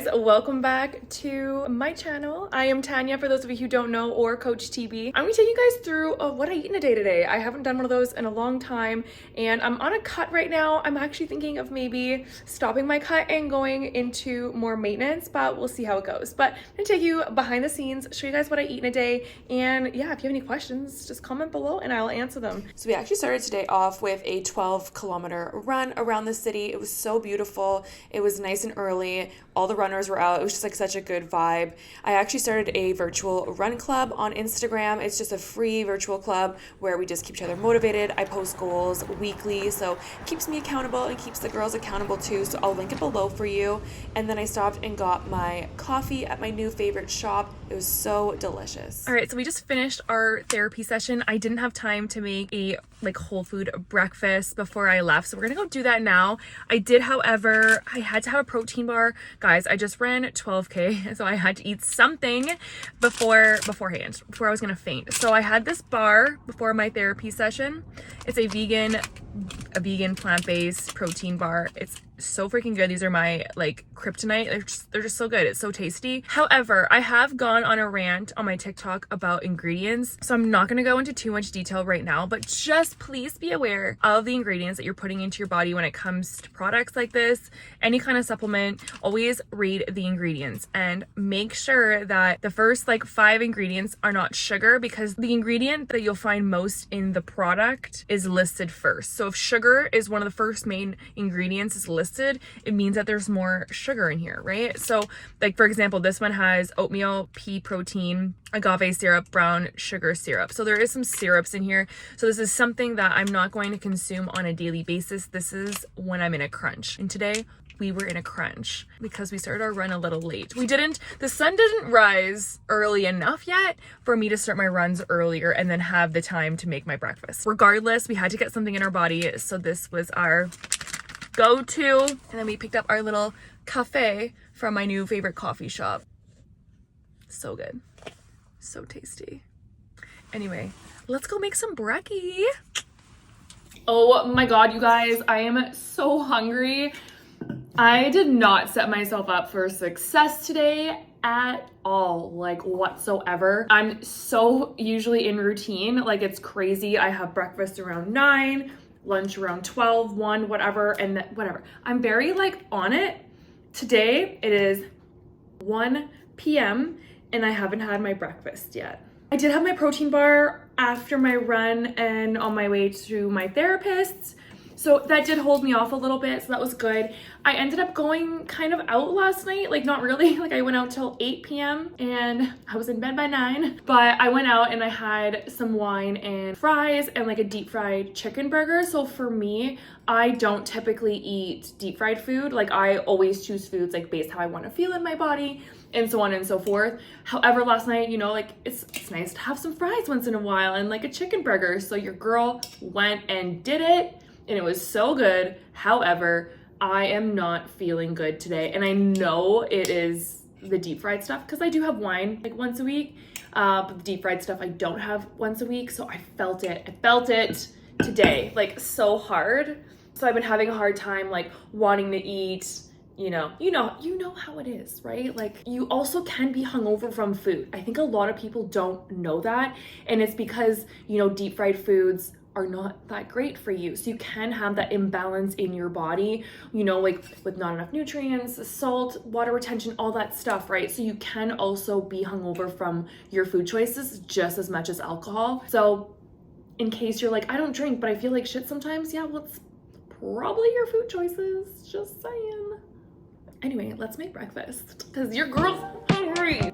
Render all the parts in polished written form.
guys, welcome back to my channel. I am Tanya, for those of you who don't know, or Coach TB. I'm gonna take you guys through what I eat in a day today. I haven't done one of those in a long time, and I'm on a cut right now. I'm actually thinking of maybe stopping my cut and going into more maintenance, but we'll see how it goes. But I'm gonna take you behind the scenes, show you guys what I eat in a day, and yeah, if you have any questions, just comment below and I'll answer them. So we actually started today off with a 12-kilometer run around the city. It was so beautiful. It was nice and early. All the runners were out. It was just like such a good vibe. I actually started a virtual run club on Instagram. It's just a free virtual club where we just keep each other motivated. I post goals weekly, so it keeps me accountable and keeps the girls accountable too. So I'll link it below for you. And then I stopped and got my coffee at my new favorite shop. It was so delicious. All right, so we just finished our therapy session. I didn't have time to make a whole food breakfast before I left, so we're gonna go do that now. I did, however, I had to have a protein bar. Guys, I just ran 12K, so I had to eat something beforehand, before I was gonna faint. So I had this bar before my therapy session. It's a vegan plant-based protein bar. It's so freaking good. These are my kryptonite. They're just so good. It's so tasty. However, I have gone on a rant on my TikTok about ingredients, so I'm not going to go into too much detail right now, but just please be aware of the ingredients that you're putting into your body when it comes to products like this. Any kind of supplement, always read the ingredients and make sure that the first 5 ingredients are not sugar, because the ingredient that you'll find most in the product is listed first. So if sugar is one of the first main ingredients is listed, it means that there's more sugar in here, right? So for example, this one has oatmeal, pea protein, agave syrup, brown sugar syrup. So there is some syrups in here. So this is something that I'm not going to consume on a daily basis. This is when I'm in a crunch. And today we were in a crunch because we started our run a little late. The sun didn't rise early enough yet for me to start my runs earlier and then have the time to make my breakfast. Regardless, we had to get something in our body. So this was our go-to. And then we picked up our little cafe from my new favorite coffee shop. So good. So tasty. Anyway, let's go make some brekkie. Oh my God, you guys, I am so hungry. I did not set myself up for success today at all, whatsoever. I'm so usually in routine, it's crazy. I have breakfast around 9, lunch around 12, 1, whatever, and whatever. I'm very on it. Today it is 1 p.m. and I haven't had my breakfast yet. I did have my protein bar after my run and on my way to my therapist's. So that did hold me off a little bit, so that was good. I ended up going kind of out last night, not really, I went out till 8 p.m. and I was in bed by 9, but I went out and I had some wine and fries and a deep fried chicken burger. So for me, I don't typically eat deep fried food. I always choose foods based how I want to feel in my body and so on and so forth. However, last night, it's nice to have some fries once in a while and a chicken burger. So your girl went and did it. And it was so good. However, I am not feeling good today. And I know it is the deep fried stuff because I do have wine once a week. But the deep fried stuff I don't have once a week. So I felt it. I felt it today, so hard. So I've been having a hard time wanting to eat. You know how it is, right? You also can be hungover from food. I think a lot of people don't know that. And it's because, deep fried foods are not that great for you. So you can have that imbalance in your body, with not enough nutrients, salt, water retention, all that stuff, right? So you can also be hungover from your food choices just as much as alcohol. So in case you're I don't drink, but I feel like shit sometimes, yeah, well, it's probably your food choices, just saying. Anyway, let's make breakfast because your girl's hungry.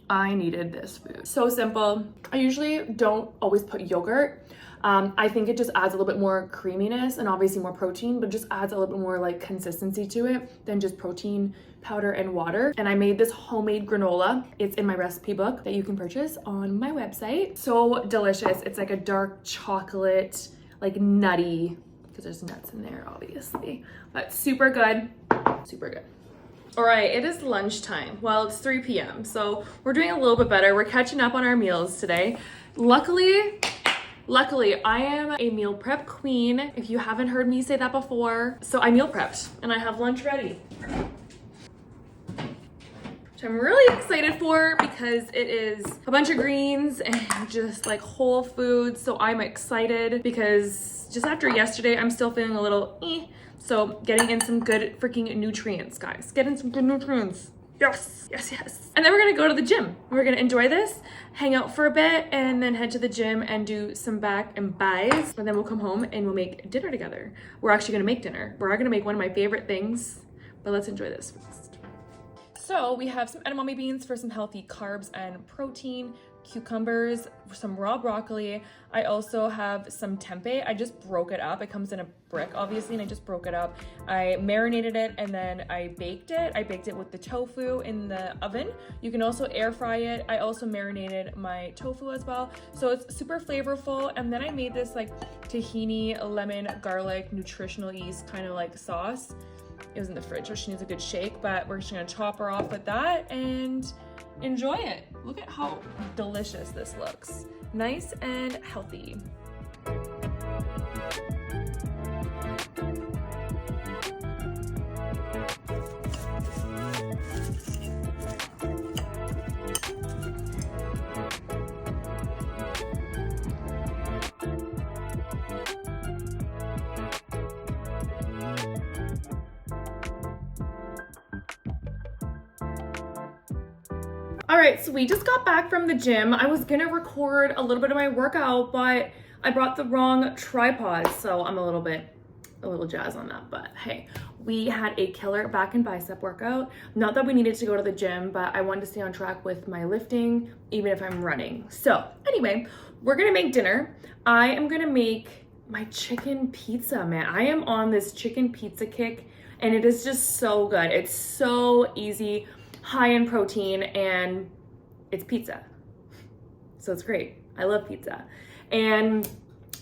I needed this food. So simple. I usually don't always put yogurt I think it just adds a little bit more creaminess and obviously more protein, but just adds a little bit more like consistency to it than just protein powder and water. And I made this homemade granola. It's in my recipe book that you can purchase on my website. So delicious. It's like a dark chocolate, like nutty, because there's nuts in there obviously, but super good, super good. All right, it is lunchtime. Well, it's 3 p.m. So we're doing a little bit better. We're catching up on our meals today. Luckily, I am a meal prep queen. If you haven't heard me say that before. So I meal prepped and I have lunch ready, which I'm really excited for because it is a bunch of greens and just like whole foods. So I'm excited because just after yesterday, I'm still feeling a little So getting in some good freaking nutrients, guys. Get in some good nutrients. Yes, yes, yes. And then we're gonna go to the gym. We're gonna enjoy this, hang out for a bit, and then head to the gym and do some back and buys. And then we'll come home and we'll make dinner together. We're actually gonna make dinner. We're gonna make one of my favorite things, but let's enjoy this first. So we have some edamame beans for some healthy carbs and protein, cucumbers, some raw broccoli. I also have some tempeh. I just broke it up. It comes in a brick, obviously, and I just broke it up. I marinated it and then I baked it. I baked it with the tofu in the oven. You can also air fry it. I also marinated my tofu as well. So it's super flavorful. And then I made this like tahini, lemon, garlic, nutritional yeast kind of like sauce. It was in the fridge, so she needs a good shake, but we're just gonna chop her off with that and enjoy it. Look at how delicious this looks. Nice and healthy. All right, so we just got back from the gym. I was gonna record a little bit of my workout, but I brought the wrong tripod, so I'm a little jazzed on that, but hey, we had a killer back and bicep workout. Not that we needed to go to the gym, but I wanted to stay on track with my lifting, even if I'm running. So anyway, we're gonna make dinner. I am gonna make my chicken pizza, man. I am on this chicken pizza kick, and it is just so good. It's so easy, high in protein, and it's pizza. So it's great. I love pizza. And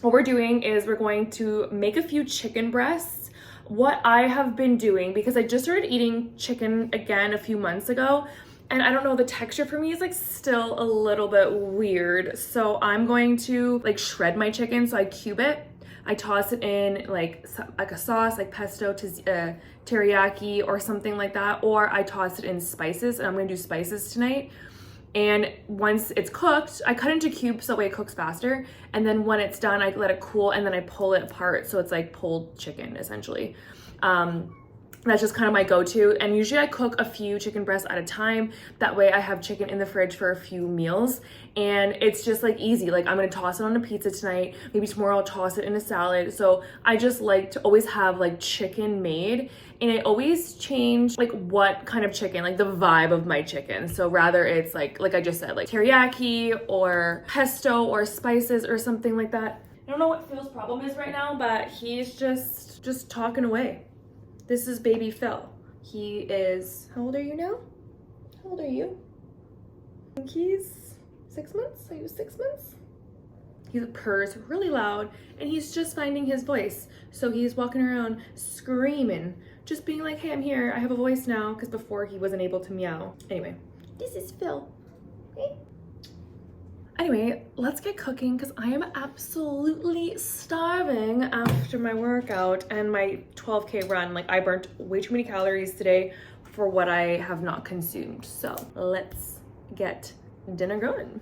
what we're doing is we're going to make a few chicken breasts. What I have been doing, because I just started eating chicken again a few months ago, and I don't know, the texture for me is like still a little bit weird. So I'm going to like shred my chicken. So I cube it. I toss it in like a sauce, like pesto to teriyaki or something like that, or I toss it in spices, and I'm gonna do spices tonight. And once it's cooked, I cut into cubes so that way it cooks faster. And then when it's done, I let it cool and then I pull it apart. So it's like pulled chicken essentially. That's just kind of my go-to. And usually I cook a few chicken breasts at a time. That way I have chicken in the fridge for a few meals. And it's just like easy. Like I'm gonna toss it on a pizza tonight. Maybe tomorrow I'll toss it in a salad. So I just like to always have like chicken made. And I always change like what kind of chicken, like the vibe of my chicken. So rather it's like I just said, like teriyaki or pesto or spices or something like that. I don't know what Phil's problem is right now, but he's just talking away. This is baby Phil. He is, how old are you now? How old are you? I think he's 6 months. Are you 6 months? He purrs really loud and he's just finding his voice. So he's walking around screaming, just being like, hey, I'm here. I have a voice now, because before he wasn't able to meow. Anyway, this is Phil. Okay. Anyway, let's get cooking because I am absolutely starving after my workout and my 12K run. Like I burnt way too many calories today for what I have not consumed. So let's get dinner going.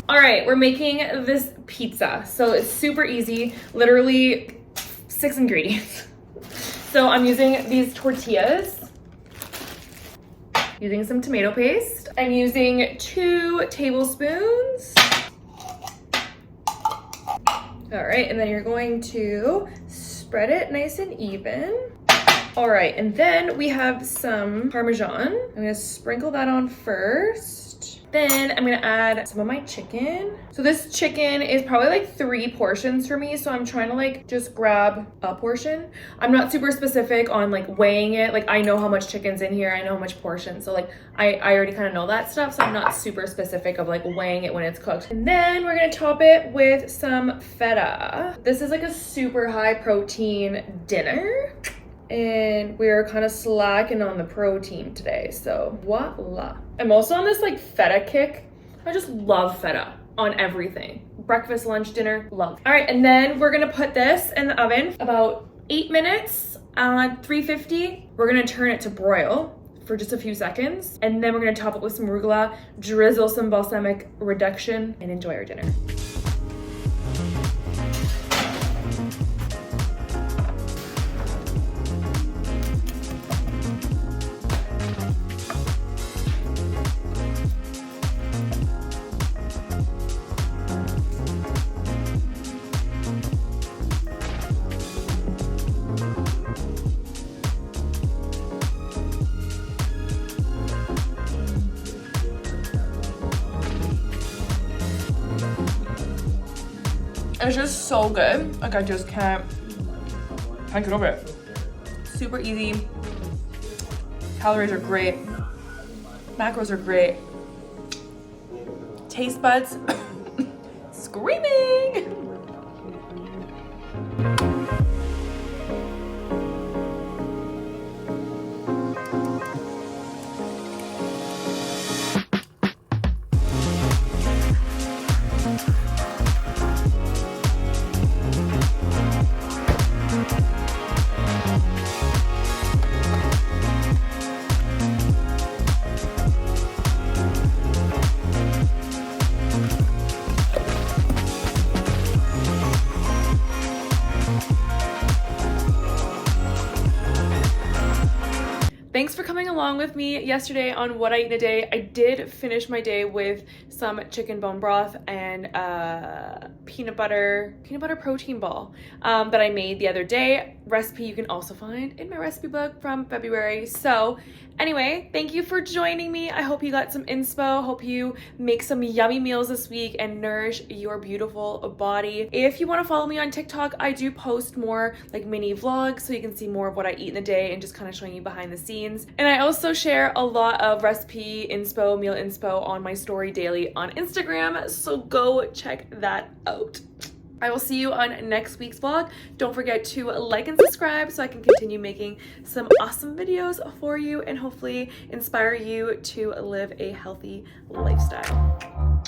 All right, we're making this pizza. So it's super easy, literally 6 ingredients. So I'm using these tortillas, using some tomato paste. I'm using 2 tablespoons All right, and then you're going to spread it nice and even. All right, and then we have some Parmesan. I'm gonna sprinkle that on first. Then I'm gonna add some of my chicken. So this chicken is probably like 3 portions for me. So I'm trying to like just grab a portion. I'm not super specific on like weighing it. Like I know how much chicken's in here. I know how much portion. So like I already kind of know that stuff. So I'm not super specific of like weighing it when it's cooked. And then we're gonna top it with some feta. This is like a super high protein dinner. And we're kind of slacking on the protein today, so voila. I'm also on this like feta kick. I just love feta on everything. Breakfast, lunch, dinner, love. All right, and then we're gonna put this in the oven about 8 minutes on 350. We're gonna turn it to broil for just a few seconds, and then we're gonna top it with some arugula, drizzle some balsamic reduction, and enjoy our dinner. It's just so good. Like I just can't get over it. Super easy. Calories are great. Macros are great. Taste buds screaming. Thanks for coming along with me yesterday on What I Eat in a Day. I did finish my day with some chicken bone broth and peanut butter protein ball that I made the other day. Recipe you can also find in my recipe book from February. So anyway, thank you for joining me. I hope you got some inspo. Hope you make some yummy meals this week and nourish your beautiful body. If you want to follow me on TikTok, I do post more like mini vlogs so you can see more of what I eat in a day and just kind of showing you behind the scenes. And I also share a lot of recipe inspo, meal inspo on my story daily on Instagram, so go check that out. I will see you on next week's vlog. Don't forget to like and subscribe so I can continue making some awesome videos for you and hopefully inspire you to live a healthy lifestyle.